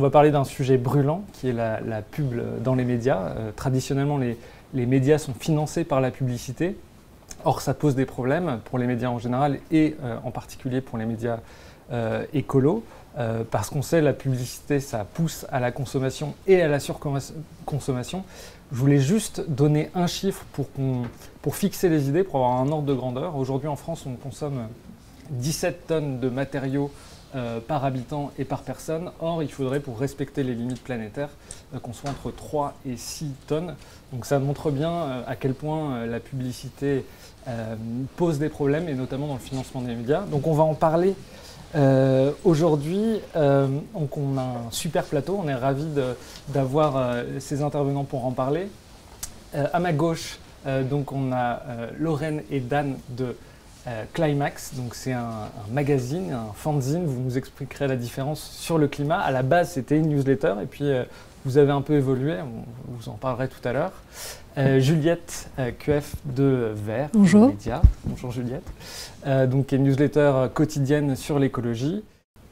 on va parler d'un sujet brûlant qui est la pub dans les médias. Traditionnellement, les médias sont financés par la publicité. Or, ça pose des problèmes pour les médias en général et en particulier pour les médias écolos. Parce qu'on sait la publicité, ça pousse à la consommation et à la surconsommation. Je voulais juste donner un chiffre pour fixer les idées, pour avoir un ordre de grandeur. Aujourd'hui, en France, on consomme 17 tonnes de matériaux par habitant et par personne. Or, il faudrait, pour respecter les limites planétaires, qu'on soit entre 3 et 6 tonnes. Donc ça montre bien à quel point la publicité pose des problèmes, et notamment dans le financement des médias. Donc on va en parler aujourd'hui. Donc on a un super plateau, on est ravis d'avoir ces intervenants pour en parler. À ma gauche, donc on a Lorraine et Dan de Climax. Donc c'est un magazine, un fanzine. Vous nous expliquerez la différence sur le climat. À la base, c'était une newsletter, et puis vous avez un peu évolué, on vous en parlerai tout à l'heure. Juliette QF de Vert. Bonjour. Média. Bonjour Juliette. Donc qui est une newsletter quotidienne sur l'écologie.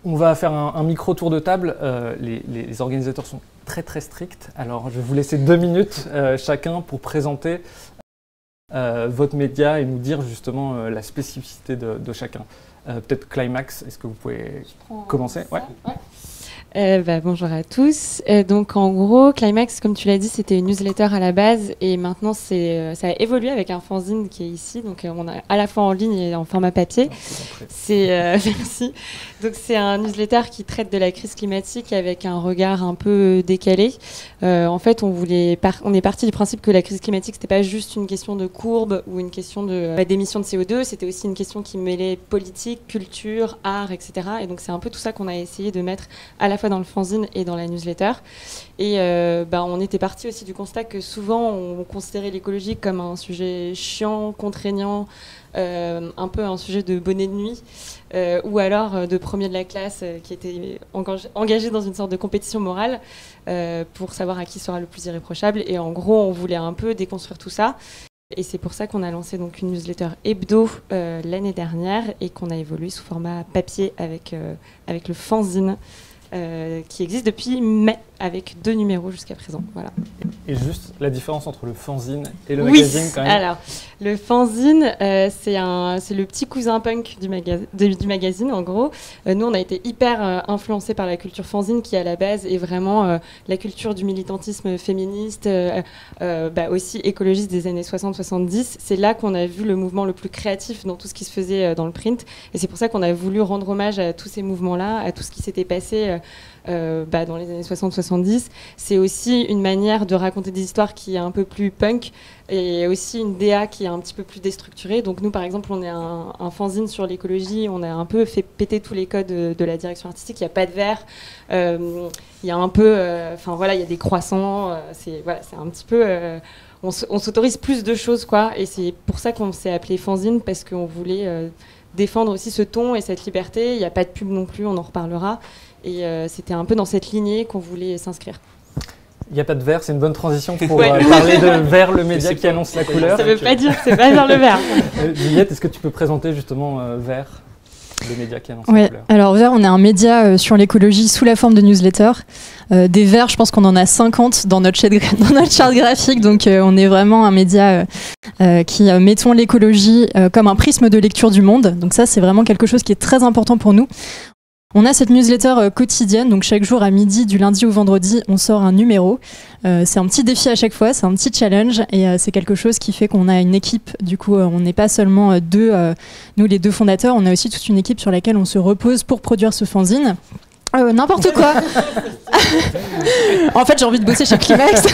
On va faire un micro tour de table. Les organisateurs sont très très stricts. Alors je vais vous laisser 2 minutes chacun pour présenter votre média et nous dire justement la spécificité de chacun. Peut-être Climax, est-ce que vous pouvez commencer? Ouais. Bonjour à tous. Donc en gros, Climax, comme tu l'as dit, c'était une newsletter à la base, et maintenant ça a évolué avec un fanzine qui est ici. Donc on a à la fois en ligne et en format papier. Merci. Donc c'est un newsletter qui traite de la crise climatique avec un regard un peu décalé. En fait, on est parti du principe que la crise climatique, c'était pas juste une question de courbe ou une question d'émissions de CO2, c'était aussi une question qui mêlait politique, culture, art, etc. Et donc c'est un peu tout ça qu'on a essayé de mettre à la fois dans le fanzine et dans la newsletter. Et on était parti aussi du constat que souvent on considérait l'écologie comme un sujet chiant, contraignant, un peu un sujet de bonnet de nuit, ou alors de premier de la classe qui était engagé dans une sorte de compétition morale pour savoir à qui sera le plus irréprochable. Et en gros, on voulait un peu déconstruire tout ça. Et c'est pour ça qu'on a lancé donc une newsletter hebdo l'année dernière, et qu'on a évolué sous format papier avec le fanzine qui existe depuis mai, avec 2 numéros jusqu'à présent. Voilà. Et juste la différence entre le fanzine et le magazine, quand même. Alors, le fanzine, c'est le petit cousin punk du magazine, en gros. Nous, on a été hyper influencés par la culture fanzine, qui à la base est vraiment la culture du militantisme féministe, aussi écologiste des années 60-70. C'est là qu'on a vu le mouvement le plus créatif dans tout ce qui se faisait dans le print. Et c'est pour ça qu'on a voulu rendre hommage à tous ces mouvements-là, à tout ce qui s'était passé dans les années 60-70. C'est aussi une manière de raconter des histoires qui est un peu plus punk, et aussi une DA qui est un petit peu plus déstructurée. Donc nous, par exemple, on est un fanzine sur l'écologie. On a un peu fait péter tous les codes de la direction artistique. Il n'y a pas de vert. Il y a un peu... il y a des croissants. C'est un petit peu... on s'autorise plus de choses, quoi. Et c'est pour ça qu'on s'est appelé fanzine, parce qu'on voulait défendre aussi ce ton et cette liberté. Il n'y a pas de pub non plus, on en reparlera. Et c'était un peu dans cette lignée qu'on voulait s'inscrire. Il n'y a pas de vert, c'est une bonne transition pour parler de Vert, le média qui annonce la couleur. Ça ne veut pas dire que c'est pas vers le vert. Juliette, est-ce que tu peux présenter justement Vert, le média qui annonce la couleur? Alors Vert, on est un média sur l'écologie sous la forme de newsletter. Des Verts, je pense qu'on en a 50 dans notre charte graphique, donc on est vraiment un média qui mettons l'écologie comme un prisme de lecture du monde. Donc ça, c'est vraiment quelque chose qui est très important pour nous. On a cette newsletter quotidienne, donc chaque jour à midi, du lundi au vendredi, on sort un numéro. C'est un petit défi à chaque fois, c'est un petit challenge, et c'est quelque chose qui fait qu'on a une équipe. Du coup, on n'est pas seulement nous les 2 fondateurs, on a aussi toute une équipe sur laquelle on se repose pour produire ce fanzine. N'importe quoi. En fait, j'ai envie de bosser chez Climax.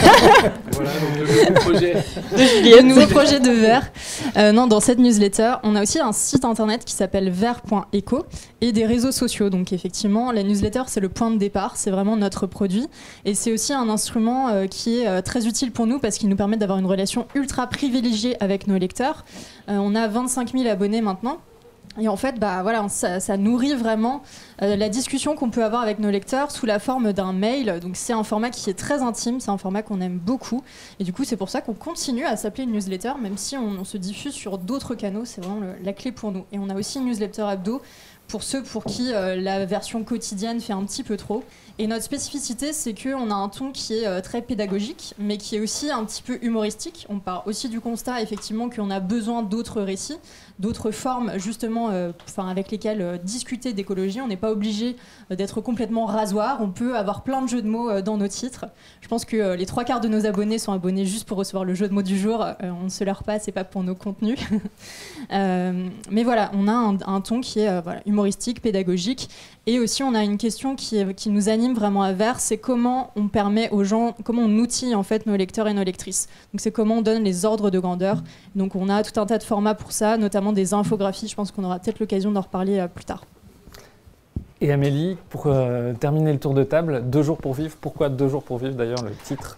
Voilà, donc le nouveau projet. Le nouveau projet de Vert. Dans cette newsletter, on a aussi un site internet qui s'appelle vert.eco et des réseaux sociaux. Donc effectivement, la newsletter, c'est le point de départ, c'est vraiment notre produit. Et c'est aussi un instrument qui est très utile pour nous, parce qu'il nous permet d'avoir une relation ultra privilégiée avec nos lecteurs. On a 25 000 abonnés maintenant. Et en fait, ça nourrit vraiment la discussion qu'on peut avoir avec nos lecteurs sous la forme d'un mail. Donc c'est un format qui est très intime, c'est un format qu'on aime beaucoup. Et du coup, c'est pour ça qu'on continue à s'appeler une newsletter, même si on se diffuse sur d'autres canaux. C'est vraiment la clé pour nous. Et on a aussi une newsletter hebdo pour ceux pour qui la version quotidienne fait un petit peu trop. Et notre spécificité, c'est qu'on a un ton qui est très pédagogique, mais qui est aussi un petit peu humoristique. On part aussi du constat, effectivement, qu'on a besoin d'autres récits, d'autres formes, justement, avec lesquelles discuter d'écologie. On n'est pas obligé d'être complètement rasoir. On peut avoir plein de jeux de mots dans nos titres. Je pense que les 3/4 de nos abonnés sont abonnés juste pour recevoir le jeu de mots du jour. On ne se leurre pas, c'est pas pour nos contenus. Mais voilà, on a un ton qui est humoristique, pédagogique. Et aussi, on a une question qui nous anime vraiment à vers, c'est comment on permet aux gens, comment on outille en fait nos lecteurs et nos lectrices. Donc c'est comment on donne les ordres de grandeur. Donc on a tout un tas de formats pour ça, notamment des infographies. Je pense qu'on aura peut-être l'occasion d'en reparler plus tard. Et Amélie, pour terminer le tour de table, 2 jours pour vivre. Pourquoi 2 jours pour vivre, d'ailleurs, le titre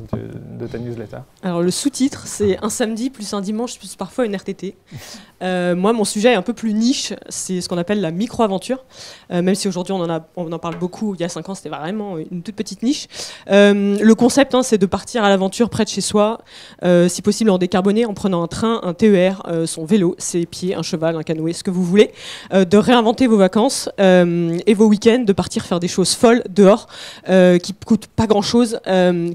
de ta newsletter? Alors le sous-titre, c'est un samedi plus un dimanche plus parfois une RTT. Moi, mon sujet est un peu plus niche, c'est ce qu'on appelle la micro-aventure. Même si aujourd'hui on en parle beaucoup, il y a 5 ans c'était vraiment une toute petite niche. Le concept, c'est de partir à l'aventure près de chez soi, si possible en décarboné, en prenant un train, un TER, son vélo, ses pieds, un cheval, un canoë, ce que vous voulez, de réinventer vos vacances et vos week-ends, de partir faire des choses folles dehors, qui coûtent pas grand-chose,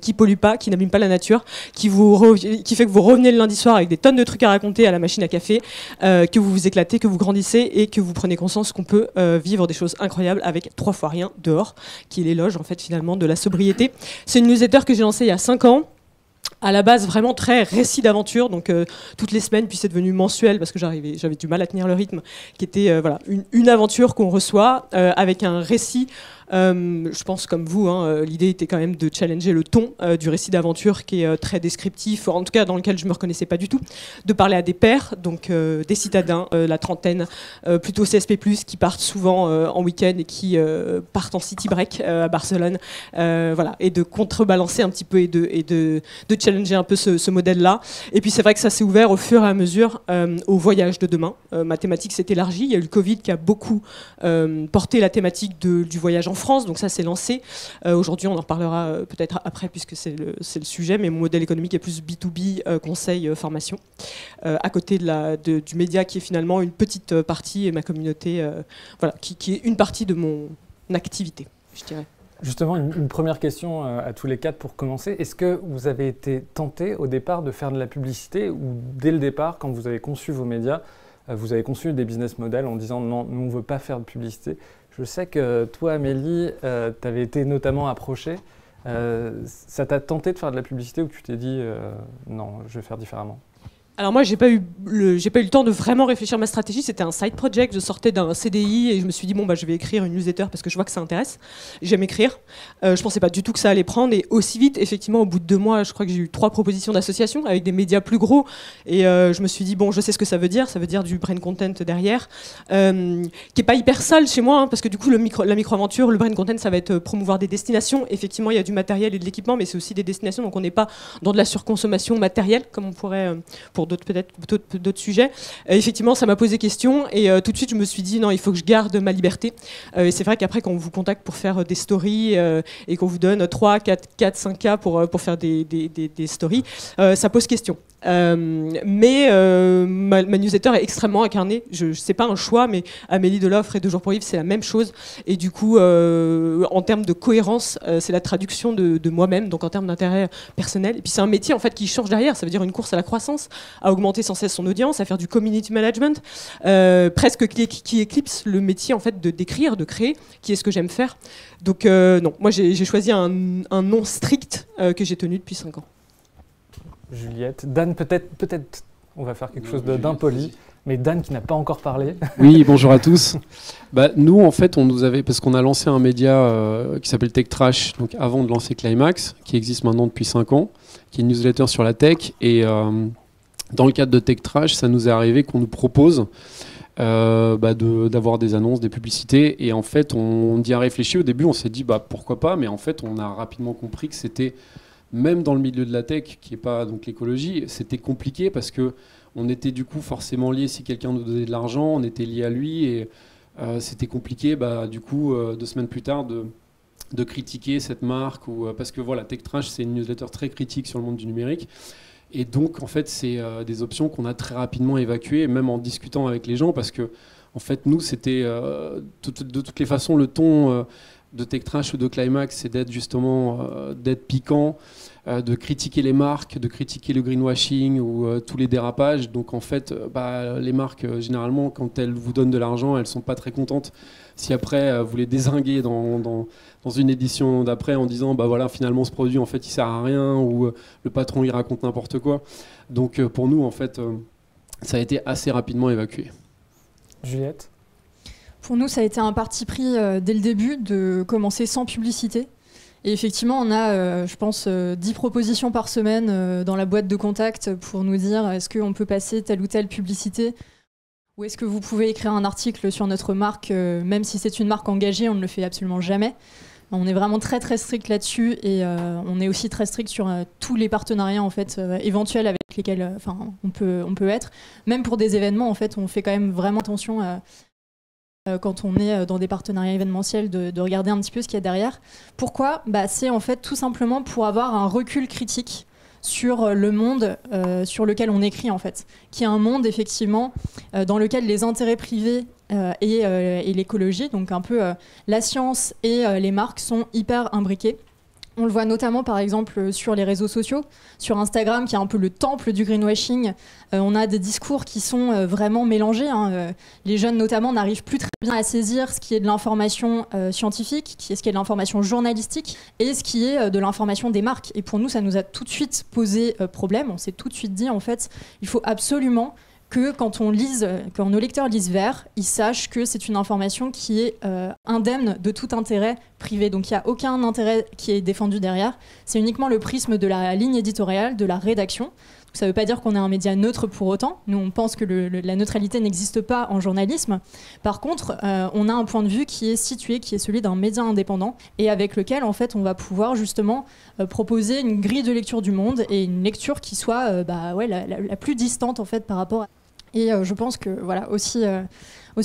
qui polluent pas, qui n'abîment pas la nature, qui fait que vous revenez le lundi soir avec des tonnes de trucs à raconter à la machine à café, que vous vous éclatez, que vous grandissez et que vous prenez conscience qu'on peut vivre des choses incroyables avec 3 fois rien dehors, qui est l'éloge en fait finalement de la sobriété. C'est une newsletter que j'ai lancée il y a 5 ans. À la base, vraiment très récit d'aventure, donc toutes les semaines, puis c'est devenu mensuel parce que j'avais du mal à tenir le rythme, qui était une aventure qu'on reçoit avec un récit. Je pense comme vous, l'idée était quand même de challenger le ton du récit d'aventure qui est très descriptif, en tout cas dans lequel je me reconnaissais pas du tout, de parler à des pairs, donc des citadins, la trentaine, plutôt CSP+, qui partent souvent en week-end et qui partent en city break à Barcelone, et de contrebalancer un petit peu et de challenger un peu ce modèle-là. Et puis c'est vrai que ça s'est ouvert au fur et à mesure au voyage de demain. Ma thématique s'est élargie, il y a eu le Covid qui a beaucoup porté la thématique du voyage en France, donc ça s'est lancé. Aujourd'hui, on en reparlera peut-être après puisque c'est le sujet, mais mon modèle économique est plus B2B, conseil, formation, à côté du média qui est finalement une petite partie et ma communauté, qui est une partie de mon activité, je dirais. Justement, une première question à tous les 4 pour commencer. Est-ce que vous avez été tenté au départ de faire de la publicité ou dès le départ, quand vous avez conçu vos médias, vous avez conçu des business models en disant non, nous on ne veut pas faire de publicité? Je sais que toi, Amélie, tu avais été notamment approchée. Ça t'a tenté de faire de la publicité ou tu t'es dit non, je vais faire différemment? Alors moi, j'ai pas eu le temps de vraiment réfléchir à ma stratégie. C'était un side project. Je sortais d'un CDI et je me suis dit je vais écrire une newsletter parce que je vois que ça intéresse. J'aime écrire. Je pensais pas du tout que ça allait prendre et aussi vite. Effectivement, au bout de 2 mois, je crois que j'ai eu 3 propositions d'associations avec des médias plus gros et je me suis dit je sais ce que ça veut dire. Ça veut dire du brain content derrière, qui est pas hyper sale chez moi parce que du coup la micro-aventure, le brain content, ça va être promouvoir des destinations. Effectivement, il y a du matériel et de l'équipement, mais c'est aussi des destinations. Donc on n'est pas dans de la surconsommation matérielle comme on pourrait pour d'autres sujets. Effectivement, ça m'a posé question et tout de suite, je me suis dit non, il faut que je garde ma liberté. Et c'est vrai qu'après, quand on vous contacte pour faire des stories et qu'on vous donne 3, 4, 5 cas pour faire des stories, ça pose question. Mais ma newsletter est extrêmement incarnée. C'est pas un choix, mais Amélie Deloffre et 2 jours pour vivre, c'est la même chose. Et du coup, en termes de cohérence, c'est la traduction de moi-même, donc en termes d'intérêt personnel. Et puis c'est un métier en fait qui change derrière. Ça veut dire une course à la croissance, à augmenter sans cesse son audience, à faire du community management, presque qui éclipse le métier en fait d'écrire, de créer, qui est ce que j'aime faire. Donc non, moi j'ai choisi un nom strict que j'ai tenu depuis 5 ans. Juliette, Dan, peut-être, on va faire quelque chose d'impoli, mais Dan qui n'a pas encore parlé. Oui, bonjour à tous. Nous, en fait, parce qu'on a lancé un média qui s'appelle Tech Trash, donc avant de lancer Climax, qui existe maintenant depuis 5 ans, qui est une newsletter sur la tech. Et dans le cadre de Tech Trash, ça nous est arrivé qu'on nous propose d'avoir des annonces, des publicités. Et en fait, on y a réfléchi. Au début, on s'est dit pourquoi pas, mais en fait, on a rapidement compris que c'était même dans le milieu de la tech, qui n'est pas donc l'écologie, c'était compliqué parce que on était du coup forcément lié. Si quelqu'un nous donnait de l'argent, on était lié à lui et c'était compliqué. Du coup, 2 semaines plus tard, de critiquer cette marque parce que voilà, Tech Trash, c'est une newsletter très critique sur le monde du numérique. Et donc, en fait, c'est des options qu'on a très rapidement évacuées, même en discutant avec les gens, parce que En fait, nous, c'était de toutes les façons, le ton de Tech Trash ou de Climax, c'est d'être justement d'être piquant, de critiquer les marques, de critiquer le greenwashing ou tous les dérapages. Donc en fait, les marques, généralement, quand elles vous donnent de l'argent, elles ne sont pas très contentes si après vous les dézinguez dans une édition d'après en disant voilà, finalement ce produit en fait il sert à rien, ou le patron il raconte n'importe quoi. Donc pour nous en fait ça a été assez rapidement évacué. Juliette? Pour nous, ça a été un parti pris dès le début de commencer sans publicité. Et effectivement, on a, je pense, 10 propositions par semaine dans la boîte de contact pour nous dire est-ce qu'on peut passer telle ou telle publicité, ou est-ce que vous pouvez écrire un article sur notre marque, même si c'est une marque engagée, on ne le fait absolument jamais. On est vraiment très très strict là-dessus, et on est aussi très strict sur tous les partenariats en fait éventuels avec lesquels on peut être. Même pour des événements, en fait, on fait quand même vraiment attention quand on est dans des partenariats événementiels de regarder un petit peu ce qu'il y a derrière. Pourquoi ? C'est en fait tout simplement pour avoir un recul critique sur le monde sur lequel on écrit en fait, qui est un monde effectivement dans lequel les intérêts privés et l'écologie, donc un peu la science et les marques sont hyper imbriqués. On le voit notamment par exemple sur les réseaux sociaux, sur Instagram qui est un peu le temple du greenwashing. On a des discours qui sont vraiment mélangés. Les jeunes notamment n'arrivent plus très bien à saisir ce qui est de l'information scientifique, ce qui est de l'information journalistique et ce qui est de l'information des marques. Et pour nous, ça nous a tout de suite posé problème. On s'est tout de suite dit en fait, il faut absolument que quand nos lecteurs lisent Vert, ils sachent que c'est une information qui est indemne de tout intérêt privé. Donc il n'y a aucun intérêt qui est défendu derrière. C'est uniquement le prisme de la ligne éditoriale, de la rédaction. Donc, ça ne veut pas dire qu'on est un média neutre pour autant. Nous, on pense que la neutralité n'existe pas en journalisme. Par contre, on a un point de vue qui est situé, qui est celui d'un média indépendant et avec lequel, en fait, on va pouvoir justement proposer une grille de lecture du monde et une lecture qui soit la plus distante, en fait, par rapport à... Et je pense que voilà, aussi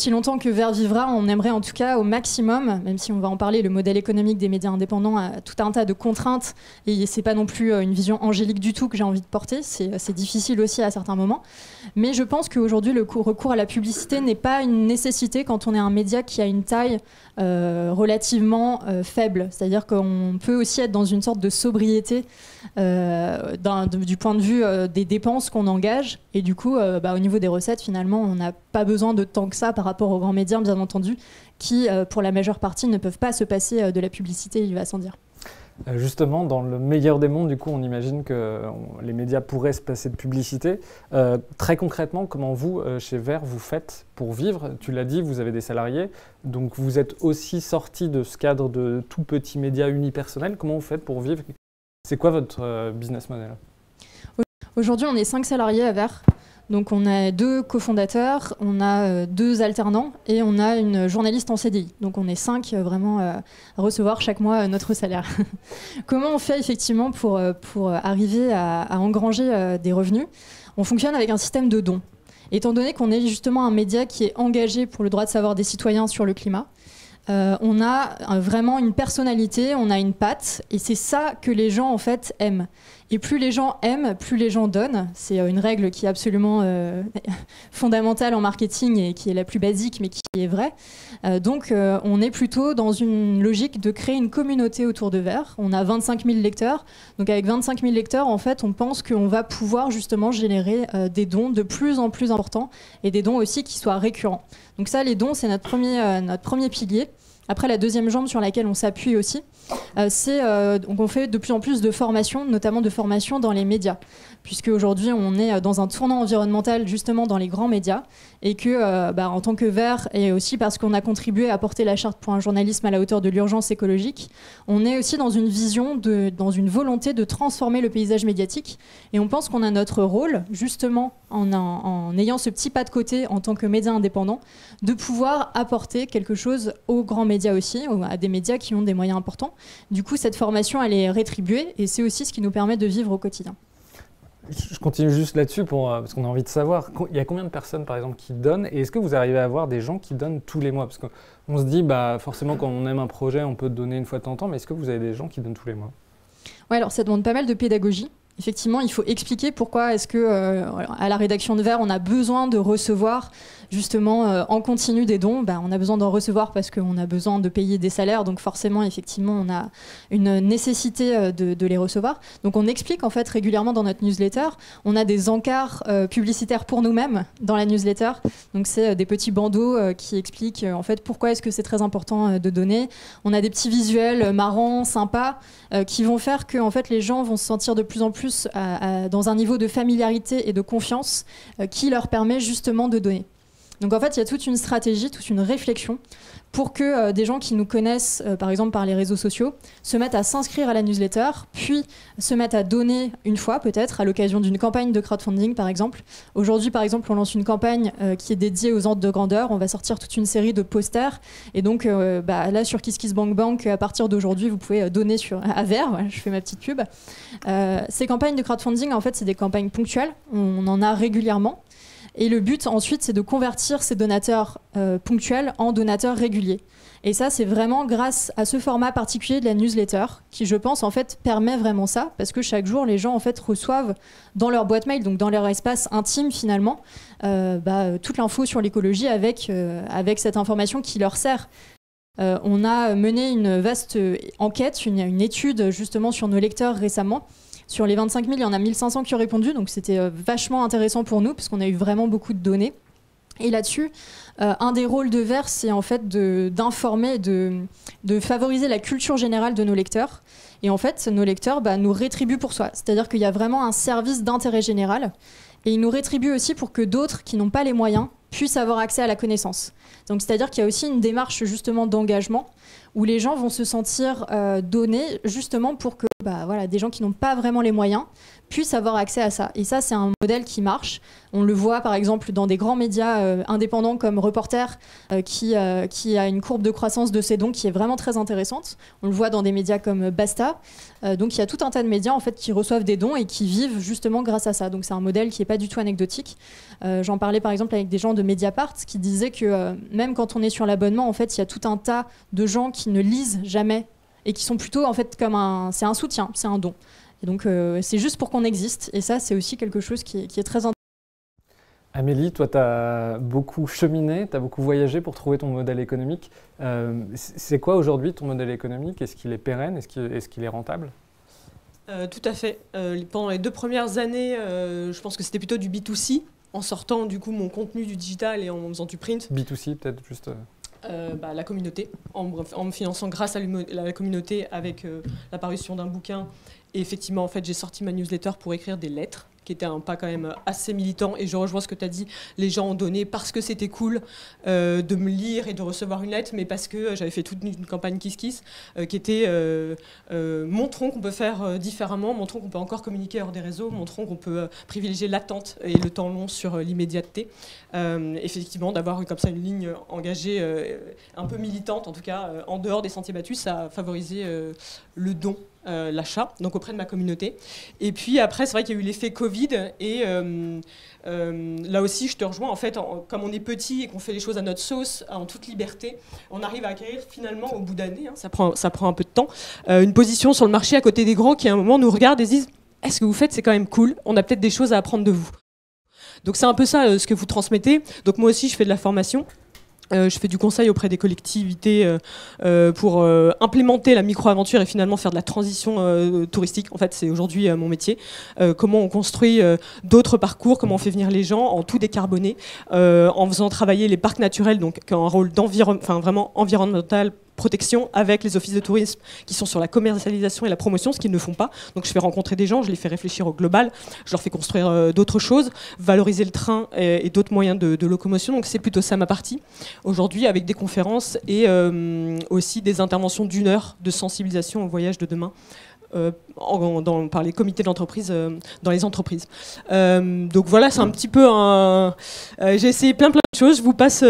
longtemps que Vert vivra, on aimerait en tout cas au maximum, même si on va en parler, le modèle économique des médias indépendants a tout un tas de contraintes et c'est pas non plus une vision angélique du tout que j'ai envie de porter, c'est difficile aussi à certains moments. Mais je pense qu'aujourd'hui le recours à la publicité n'est pas une nécessité quand on est un média qui a une taille relativement faible. C'est-à-dire qu'on peut aussi être dans une sorte de sobriété du point de vue des dépenses qu'on engage et du coup au niveau des recettes finalement on n'a pas besoin de tant que ça par rapport aux grands médias bien entendu qui pour la majeure partie ne peuvent pas se passer de la publicité, il va sans dire. Justement, dans le meilleur des mondes, du coup, on imagine que les médias pourraient se passer de publicité. Très concrètement, comment vous, chez Vert, vous faites pour vivre ? Tu l'as dit, vous avez des salariés, donc vous êtes aussi sorti de ce cadre de tout petit média unipersonnel. Comment vous faites pour vivre ? C'est quoi votre business model ? Aujourd'hui, on est 5 salariés à Vert. Donc on a 2 cofondateurs, on a 2 alternants et on a une journaliste en CDI. Donc on est 5 vraiment à recevoir chaque mois notre salaire. Comment on fait effectivement pour arriver à engranger des revenus ? On fonctionne avec un système de dons. Étant donné qu'on est justement un média qui est engagé pour le droit de savoir des citoyens sur le climat, on a vraiment une personnalité, on a une patte et c'est ça que les gens en fait aiment. Et plus les gens aiment, plus les gens donnent. C'est une règle qui est absolument fondamentale en marketing et qui est la plus basique mais qui est vraie. Donc on est plutôt dans une logique de créer une communauté autour de Vert. On a 25 000 lecteurs. Donc avec 25 000 lecteurs, en fait, on pense qu'on va pouvoir justement générer des dons de plus en plus importants et des dons aussi qui soient récurrents. Donc ça, les dons, c'est notre premier pilier. Après, la deuxième jambe sur laquelle on s'appuie aussi, donc on fait de plus en plus de formations, notamment de formations dans les médias, puisque aujourd'hui on est dans un tournant environnemental justement dans les grands médias, et que en tant que Vert, et aussi parce qu'on a contribué à porter la charte pour un journalisme à la hauteur de l'urgence écologique, on est aussi dans une vision, dans une volonté de transformer le paysage médiatique, et on pense qu'on a notre rôle, justement en ayant ce petit pas de côté en tant que média indépendant, de pouvoir apporter quelque chose aux grands médias aussi, à des médias qui ont des moyens importants. Du coup, cette formation, elle est rétribuée et c'est aussi ce qui nous permet de vivre au quotidien. Je continue juste là-dessus parce qu'on a envie de savoir, il y a combien de personnes par exemple qui donnent et est-ce que vous arrivez à avoir des gens qui donnent tous les mois ? Parce qu'on se dit, forcément quand on aime un projet, on peut donner une fois de temps en temps, mais est-ce que vous avez des gens qui donnent tous les mois ? Ouais, alors ça demande pas mal de pédagogie. Effectivement, il faut expliquer pourquoi est-ce que à la rédaction de Vert, on a besoin de recevoir justement en continu des dons. On a besoin d'en recevoir parce qu'on a besoin de payer des salaires, donc forcément, effectivement, on a une nécessité de les recevoir. Donc on explique en fait régulièrement dans notre newsletter. On a des encarts publicitaires pour nous-mêmes dans la newsletter. Donc c'est des petits bandeaux qui expliquent en fait pourquoi est-ce que c'est très important de donner. On a des petits visuels marrants, sympas, qui vont faire que en fait les gens vont se sentir de plus en plus dans un niveau de familiarité et de confiance qui leur permet justement de donner. Donc en fait, il y a toute une stratégie, toute une réflexion pour que des gens qui nous connaissent, par exemple par les réseaux sociaux, se mettent à s'inscrire à la newsletter, puis se mettent à donner une fois peut-être à l'occasion d'une campagne de crowdfunding par exemple. Aujourd'hui par exemple, on lance une campagne qui est dédiée aux ordres de grandeur. On va sortir toute une série de posters et donc là sur KissKissBankBank, à partir d'aujourd'hui, vous pouvez donner à Vert. Voilà, je fais ma petite pub. Ces campagnes de crowdfunding, en fait, c'est des campagnes ponctuelles. On en a régulièrement. Et le but ensuite, c'est de convertir ces donateurs ponctuels en donateurs réguliers. Et ça, c'est vraiment grâce à ce format particulier de la newsletter qui, je pense, en fait, permet vraiment ça, parce que chaque jour, les gens en fait reçoivent dans leur boîte mail, donc dans leur espace intime finalement, toute l'info sur l'écologie avec cette information qui leur sert. On a mené une vaste enquête, une étude justement sur nos lecteurs récemment. Sur les 25 000, il y en a 1500 qui ont répondu, donc c'était vachement intéressant pour nous, parce qu'on a eu vraiment beaucoup de données. Et là-dessus, un des rôles de Vert, c'est en fait d'informer, de favoriser la culture générale de nos lecteurs. Et en fait, nos lecteurs nous rétribuent pour soi. C'est-à-dire qu'il y a vraiment un service d'intérêt général. Et ils nous rétribuent aussi pour que d'autres qui n'ont pas les moyens puissent avoir accès à la connaissance. Donc c'est-à-dire qu'il y a aussi une démarche justement d'engagement où les gens vont se sentir donnés justement pour que des gens qui n'ont pas vraiment les moyens puissent avoir accès à ça. Et ça, c'est un modèle qui marche. On le voit par exemple dans des grands médias indépendants comme Reporter qui a une courbe de croissance de ses dons qui est vraiment très intéressante. On le voit dans des médias comme Basta. Donc il y a tout un tas de médias en fait, qui reçoivent des dons et qui vivent justement grâce à ça. Donc c'est un modèle qui n'est pas du tout anecdotique. J'en parlais par exemple avec des gens de Mediapart qui disaient que même quand on est sur l'abonnement, en fait, il y a tout un tas de gens qui ne lisent jamais et qui sont plutôt en fait c'est un soutien, c'est un don. Et donc c'est juste pour qu'on existe. Et ça, c'est aussi quelque chose qui est très intéressant. Amélie, toi, tu as beaucoup cheminé, tu as beaucoup voyagé pour trouver ton modèle économique. C'est quoi aujourd'hui ton modèle économique? Est-ce qu'il est pérenne? Est-ce qu'il est rentable? Tout à fait. Pendant les 2 premières années, je pense que c'était plutôt du B2C, en sortant du coup mon contenu du digital et en faisant du print. B2C, peut-être juste la communauté, en me finançant grâce à la communauté avec la parution d'un bouquin. Et effectivement, en fait, j'ai sorti ma newsletter pour écrire des lettres, qui était un pas quand même assez militant. Et je rejoins ce que tu as dit, les gens ont donné parce que c'était cool de me lire et de recevoir une lettre, mais parce que j'avais fait toute une campagne KissKiss qui était montrons qu'on peut faire différemment, montrons qu'on peut encore communiquer hors des réseaux, montrons qu'on peut privilégier l'attente et le temps long sur l'immédiateté. Effectivement, d'avoir comme ça une ligne engagée un peu militante, en tout cas en dehors des sentiers battus, ça a favorisé le don. L'achat, donc auprès de ma communauté. Et puis après, c'est vrai qu'il y a eu l'effet Covid et là aussi, je te rejoins. En fait, comme on est petit et qu'on fait les choses à notre sauce, en toute liberté, on arrive à acquérir finalement, au bout d'années, ça prend un peu de temps, une position sur le marché à côté des grands qui à un moment nous regardent et se disent « Est-ce que vous faites, c'est quand même cool, on a peut-être des choses à apprendre de vous ». Donc c'est un peu ça ce que vous transmettez. Donc moi aussi, je fais de la formation. Je fais du conseil auprès des collectivités pour implémenter la micro-aventure et finalement faire de la transition touristique. En fait, c'est aujourd'hui mon métier. Comment on construit d'autres parcours, comment on fait venir les gens en tout décarboné, en faisant travailler les parcs naturels, donc qui ont un rôle vraiment environnemental, protection avec les offices de tourisme qui sont sur la commercialisation et la promotion, ce qu'ils ne font pas. Donc je fais rencontrer des gens, je les fais réfléchir au global, je leur fais construire d'autres choses, valoriser le train et d'autres moyens de locomotion. Donc c'est plutôt ça ma partie aujourd'hui, avec des conférences et aussi des interventions d'1 heure de sensibilisation au voyage de demain. Par les comités d'entreprise dans les entreprises. Donc voilà, c'est un petit peu j'ai essayé plein de choses. Je vous passe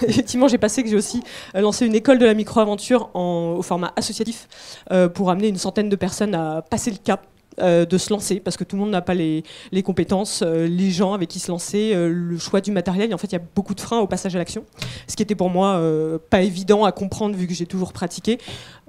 effectivement, j'ai aussi lancé une école de la micro-aventure au format associatif pour amener une centaine de personnes à passer le cap de se lancer, parce que tout le monde n'a pas les compétences, les gens avec qui se lancer, le choix du matériel. Et en fait, il y a beaucoup de freins au passage à l'action, ce qui était pour moi pas évident à comprendre vu que j'ai toujours pratiqué.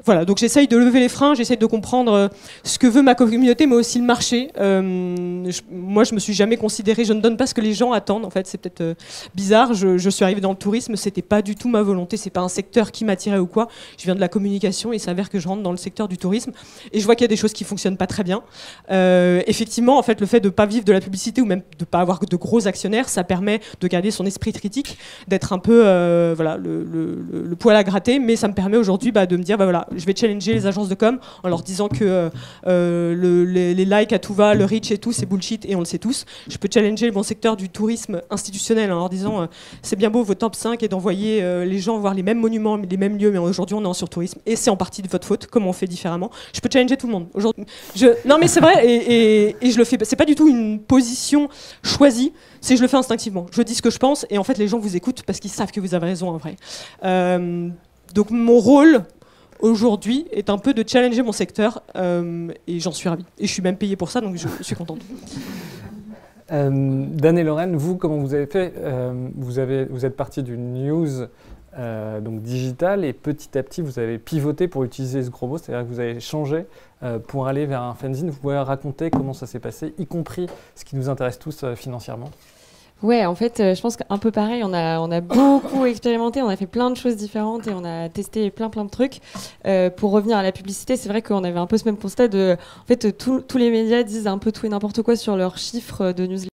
Voilà, donc j'essaye de lever les freins, j'essaye de comprendre ce que veut ma communauté, mais aussi le marché. Moi, je me suis jamais considérée, je ne donne pas ce que les gens attendent. En fait, c'est peut-être bizarre. Je suis arrivée dans le tourisme, c'était pas du tout ma volonté, c'est pas un secteur qui m'attirait ou quoi. Je viens de la communication et il s'avère que je rentre dans le secteur du tourisme et je vois qu'il y a des choses qui fonctionnent pas très bien. Effectivement, en fait, le fait de pas vivre de la publicité ou même de pas avoir de gros actionnaires, ça permet de garder son esprit critique, d'être un peu voilà le poil à gratter, mais ça me permet aujourd'hui de me dire voilà. Je vais challenger les agences de com en leur disant que les likes à tout va, le reach et tout, c'est bullshit et on le sait tous. Je peux challenger le bon secteur du tourisme institutionnel en leur disant c'est bien beau votre top 5 et d'envoyer les gens voir les mêmes monuments, les mêmes lieux, mais aujourd'hui on est en surtourisme et c'est en partie de votre faute. Comment on fait différemment? Je peux challenger tout le monde. Aujourd'hui, non mais c'est vrai et je le fais. C'est pas du tout une position choisie. C'est je le fais instinctivement. Je dis ce que je pense et en fait les gens vous écoutent parce qu'ils savent que vous avez raison en vrai. Donc mon rôle aujourd'hui est un peu de challenger mon secteur et j'en suis ravie. Et je suis même payée pour ça, donc je suis contente. Dan et Lorraine, vous, comment vous avez fait vous êtes parti d'une news donc digitale et petit à petit vous avez pivoté pour utiliser ce gros mot, c'est-à-dire que vous avez changé pour aller vers un fanzine. Vous pouvez raconter comment ça s'est passé, y compris ce qui nous intéresse tous financièrement? Ouais, en fait, je pense qu'un peu pareil, on a beaucoup expérimenté, on a fait plein de choses différentes et on a testé plein de trucs. Pour revenir à la publicité, c'est vrai qu'on avait un peu ce même constat de, en fait, tous les médias disent un peu tout et n'importe quoi sur leurs chiffres de newsletter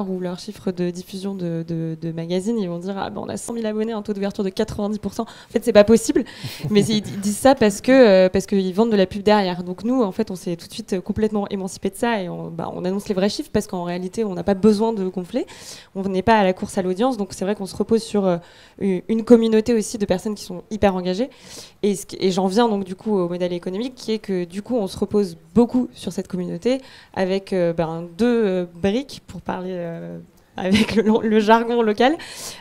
ou leurs chiffres de diffusion de magazines. Ils vont dire ah ben on a 100 000 abonnés, un taux d'ouverture de 90%. En fait, c'est pas possible, mais ils disent ça parce qu'ils vendent de la pub derrière. Donc nous, en fait, on s'est tout de suite complètement émancipé de ça et on annonce les vrais chiffres parce qu'en réalité, on n'a pas besoin de gonfler. On n'est pas à la course à l'audience, donc c'est vrai qu'on se repose sur une communauté aussi de personnes qui sont hyper engagées. Et j'en viens donc du coup au modèle économique qui est que du coup on se repose beaucoup sur cette communauté avec deux briques pour parler avec le jargon local.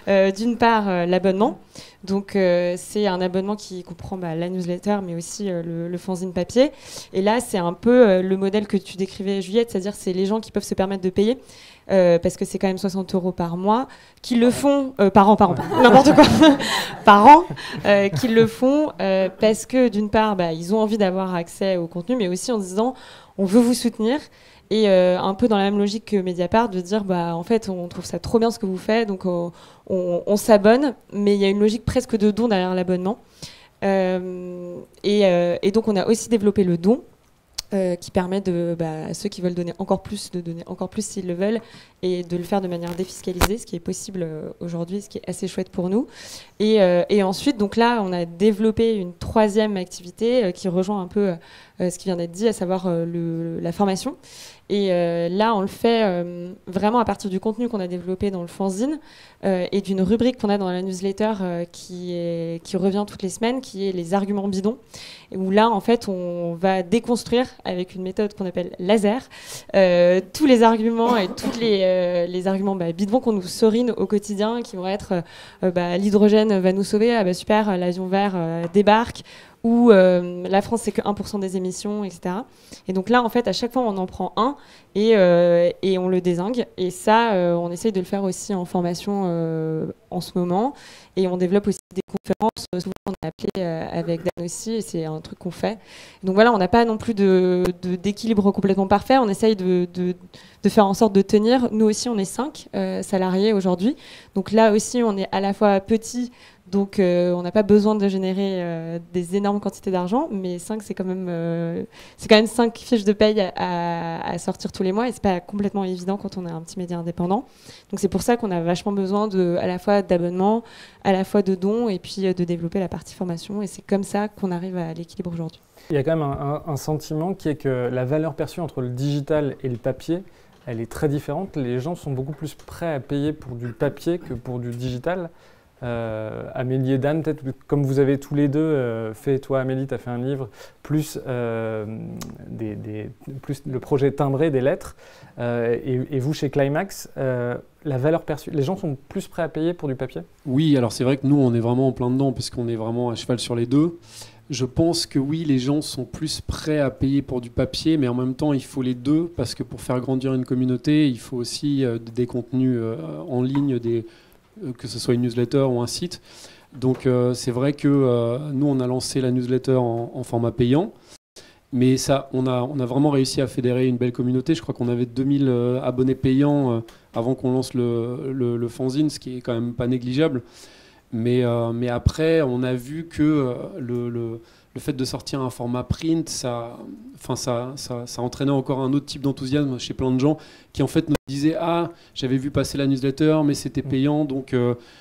D'une part l'abonnement. Donc c'est un abonnement qui comprend la newsletter mais aussi le fanzine papier. Et là c'est un peu le modèle que tu décrivais Juliette, c'est-à-dire c'est les gens qui peuvent se permettre de payer. Parce que c'est quand même 60 € par mois, qui le font, par an, n'importe quoi, par an, qui le font parce que d'une part, ils ont envie d'avoir accès au contenu, mais aussi en disant, on veut vous soutenir, et un peu dans la même logique que Mediapart, de dire, en fait, on trouve ça trop bien ce que vous faites, donc on s'abonne, mais il y a une logique presque de don derrière l'abonnement. Et donc, on a aussi développé le don, qui permet à ceux qui veulent donner encore plus, de donner encore plus s'ils le veulent et de le faire de manière défiscalisée, ce qui est possible aujourd'hui, ce qui est assez chouette pour nous. Et ensuite, donc là, on a développé une troisième activité qui rejoint un peu ce qui vient d'être dit, à savoir la formation. Et là, on le fait vraiment à partir du contenu qu'on a développé dans le fanzine et d'une rubrique qu'on a dans la newsletter qui revient toutes les semaines, qui est les arguments bidons, où là, en fait, on va déconstruire avec une méthode qu'on appelle laser tous les arguments et tous les arguments bidons qu'on nous sorine au quotidien, qui vont être l'hydrogène va nous sauver, super, l'avion vert débarque, ou la France c'est que 1% des émissions, etc. Et donc là, en fait, à chaque fois, on en prend un et on le dézingue. Et ça, on essaye de le faire aussi en formation en ce moment. Et on développe aussi des conférences. Souvent, on a appelé avec Dan aussi, et c'est un truc qu'on fait. Donc voilà, on n'a pas non plus d'équilibre complètement parfait. On essaye de faire en sorte de tenir. Nous aussi, on est 5 salariés aujourd'hui. Donc là aussi, on est à la fois petit. Donc, on n'a pas besoin de générer des énormes quantités d'argent, mais 5, c'est quand même 5 fiches de paye à sortir tous les mois, et c'est pas complètement évident quand on est un petit média indépendant. Donc, c'est pour ça qu'on a vachement besoin à la fois d'abonnements, à la fois de dons, et puis de développer la partie formation. Et c'est comme ça qu'on arrive à l'équilibre aujourd'hui. Il y a quand même un sentiment qui est que la valeur perçue entre le digital et le papier, elle est très différente. Les gens sont beaucoup plus prêts à payer pour du papier que pour du digital. Amélie et Dan, peut-être comme vous avez tous les deux fait, toi Amélie, tu as fait un livre, plus le projet timbré des lettres, et vous chez Climax, la valeur perçue, les gens sont plus prêts à payer pour du papier? Oui, alors c'est vrai que nous on est vraiment en plein dedans, puisqu'on est vraiment à cheval sur les deux. Je pense que oui, les gens sont plus prêts à payer pour du papier, mais en même temps il faut les deux, parce que pour faire grandir une communauté, il faut aussi des contenus en ligne, que ce soit une newsletter ou un site. Donc c'est vrai que nous, on a lancé la newsletter en format payant. Mais ça, on a vraiment réussi à fédérer une belle communauté. Je crois qu'on avait 2000 abonnés payants avant qu'on lance le fanzine, ce qui est quand même pas négligeable. Mais après, on a vu que le fait de sortir un format print, ça entraînait encore un autre type d'enthousiasme chez plein de gens qui en fait nous disaient « Ah, j'avais vu passer la newsletter, mais c'était payant, donc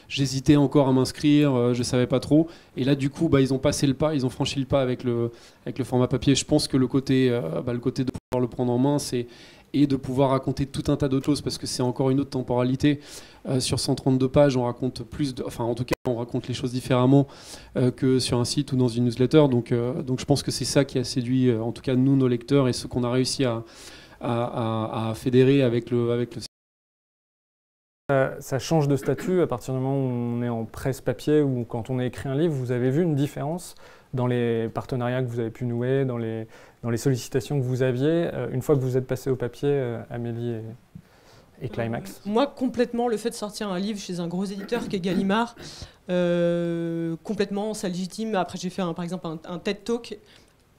j'hésitais encore à m'inscrire, je ne savais pas trop. » Et là, du coup, ils ont passé le pas, ils ont franchi le pas avec le format papier. Je pense que le côté de pouvoir le prendre en main, et de pouvoir raconter tout un tas d'autres choses, parce que c'est encore une autre temporalité. Sur 132 pages, on raconte en tout cas, on raconte les choses différemment que sur un site ou dans une newsletter. Donc je pense que c'est ça qui a séduit, en tout cas nous, nos lecteurs, et ce qu'on a réussi à fédérer avec le site. Ça change de statut à partir du moment où on est en presse papier ou quand on a écrit un livre. Vous avez vu une différence dans les partenariats que vous avez pu nouer, dans les sollicitations que vous aviez, une fois que vous êtes passé au papier, Amélie et Climax? Moi, complètement, le fait de sortir un livre chez un gros éditeur qui est Gallimard, complètement, ça légitime. Après, j'ai fait par exemple un TED Talk.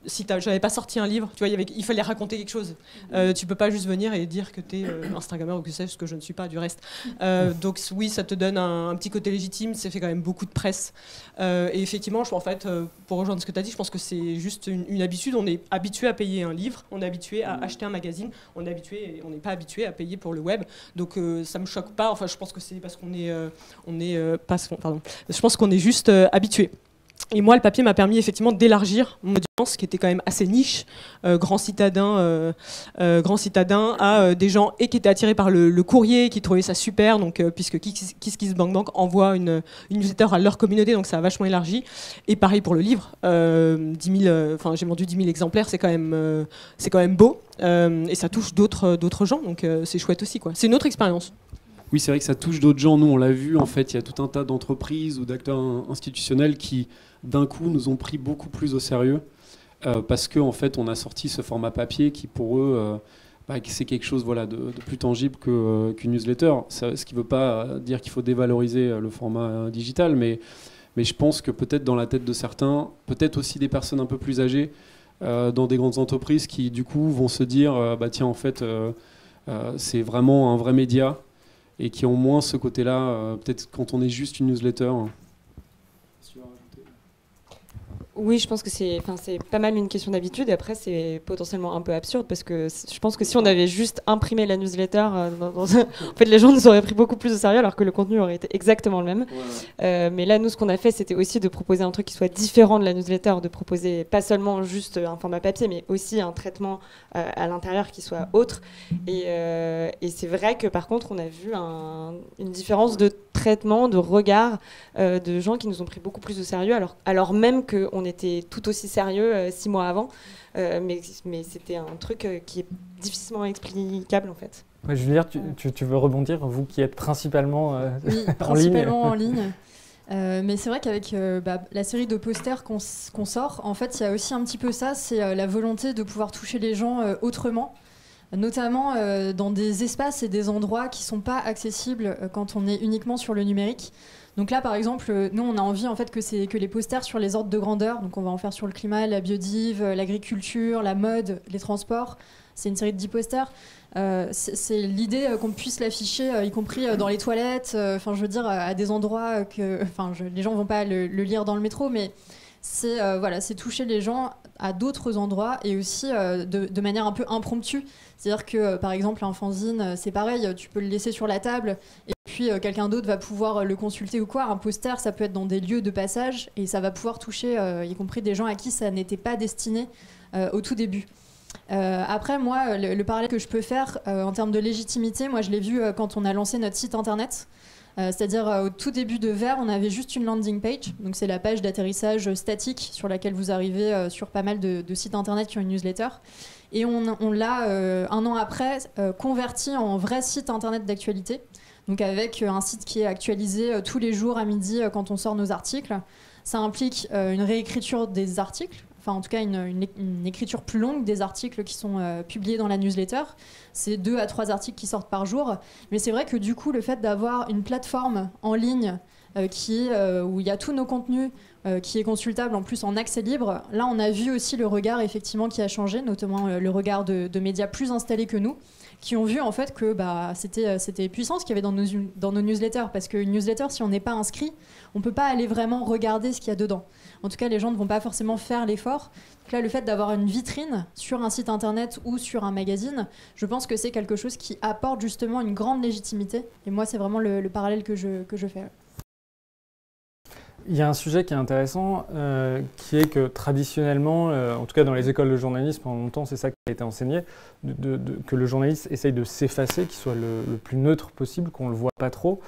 Si j'avais pas sorti un livre, tu vois, il fallait raconter quelque chose. Tu peux pas juste venir et dire que tu es Instagrammeur ou que sais-je, ce que je ne suis pas du reste. Donc oui, ça te donne un petit côté légitime, ça fait quand même beaucoup de presse. Et effectivement, pour rejoindre ce que tu as dit, je pense que c'est juste une habitude. On est habitué à payer un livre, on est habitué à acheter un magazine, on n'est pas habitué à payer pour le web. Donc ça me choque pas. Enfin, je pense que c'est parce qu'on est, je pense qu'on est juste habitué. Et moi, le papier m'a permis effectivement d'élargir mon audience, qui était quand même assez niche, grand citadin à des gens qui étaient attirés par le courrier, qui trouvaient ça super, donc, puisque KissKissBankBank envoie une newsletter à leur communauté, donc ça a vachement élargi. Et pareil pour le livre, j'ai vendu 10 000 exemplaires, c'est quand même beau, et ça touche d'autres gens, donc c'est chouette aussi, quoi. C'est une autre expérience. Oui, c'est vrai que ça touche d'autres gens. Nous, on l'a vu, en fait, il y a tout un tas d'entreprises ou d'acteurs institutionnels qui, d'un coup, nous ont pris beaucoup plus au sérieux parce qu'en fait, on a sorti ce format papier qui, pour eux, c'est quelque chose de plus tangible qu'une newsletter. Ce qui ne veut pas dire qu'il faut dévaloriser le format digital, mais je pense que peut-être dans la tête de certains, peut-être aussi des personnes un peu plus âgées, dans des grandes entreprises qui, du coup, vont se dire tiens, en fait, c'est vraiment un vrai média, et qui ont moins ce côté-là, peut-être quand on est juste une newsletter. Oui, je pense que c'est pas mal une question d'habitude, et après c'est potentiellement un peu absurde, parce que je pense que si on avait juste imprimé la newsletter, en fait les gens nous auraient pris beaucoup plus au sérieux, alors que le contenu aurait été exactement le même. Ouais. Mais là, nous, ce qu'on a fait, c'était aussi de proposer un truc qui soit différent de la newsletter, de proposer pas seulement juste un format papier, mais aussi un traitement à l'intérieur qui soit autre. Et c'est vrai que par contre, on a vu une différence de traitement, de regard de gens qui nous ont pris beaucoup plus au sérieux, alors même qu'on était tout aussi sérieux 6 mois avant, mais c'était un truc qui est difficilement explicable en fait. Ouais, Julia, tu veux rebondir, vous qui êtes principalement en ligne. Mais c'est vrai qu'avec la série de posters qu'on sort, en fait, il y a aussi un petit peu ça, c'est la volonté de pouvoir toucher les gens autrement, notamment dans des espaces et des endroits qui ne sont pas accessibles quand on est uniquement sur le numérique. Donc là, par exemple, nous, on a envie en fait, que les posters sur les ordres de grandeur, donc on va en faire sur le climat, la biodive, l'agriculture, la mode, les transports, c'est une série de 10 posters. C'est l'idée qu'on puisse l'afficher, y compris dans les toilettes, je veux dire, à des endroits que les gens ne vont pas le lire dans le métro, mais c'est toucher les gens à d'autres endroits et aussi de manière un peu impromptue. C'est-à-dire que, par exemple, un fanzine, c'est pareil, tu peux le laisser sur la table et puis quelqu'un d'autre va pouvoir le consulter ou quoi. Un poster, ça peut être dans des lieux de passage et ça va pouvoir toucher, y compris des gens à qui ça n'était pas destiné au tout début. Après, moi, le parallèle que je peux faire en termes de légitimité, moi, je l'ai vu quand on a lancé notre site internet. C'est-à-dire au tout début de Vert, on avait juste une landing page, donc c'est la page d'atterrissage statique sur laquelle vous arrivez sur pas mal de sites internet qui ont une newsletter. Et on l'a, un an après, converti en vrai site internet d'actualité, donc avec un site qui est actualisé tous les jours à midi quand on sort nos articles. Ça implique une réécriture des articles, enfin en tout cas une écriture plus longue des articles qui sont publiés dans la newsletter. C'est 2 à 3 articles qui sortent par jour. Mais c'est vrai que du coup, le fait d'avoir une plateforme en ligne où il y a tous nos contenus qui est consultable en plus en accès libre. Là, on a vu aussi le regard effectivement qui a changé, notamment le regard de médias plus installés que nous, qui ont vu en fait que c'était puissant ce qu'il y avait dans nos newsletters, parce qu'une newsletter, si on n'est pas inscrit, on ne peut pas aller vraiment regarder ce qu'il y a dedans. En tout cas, les gens ne vont pas forcément faire l'effort. Donc là, le fait d'avoir une vitrine sur un site internet ou sur un magazine, je pense que c'est quelque chose qui apporte justement une grande légitimité. Et moi, c'est vraiment le parallèle que je fais. Il y a un sujet qui est intéressant, qui est que traditionnellement, en tout cas dans les écoles de journalisme, pendant longtemps, c'est ça qui a été enseigné, que le journaliste essaye de s'effacer, qu'il soit le plus neutre possible, qu'on ne le voit pas trop.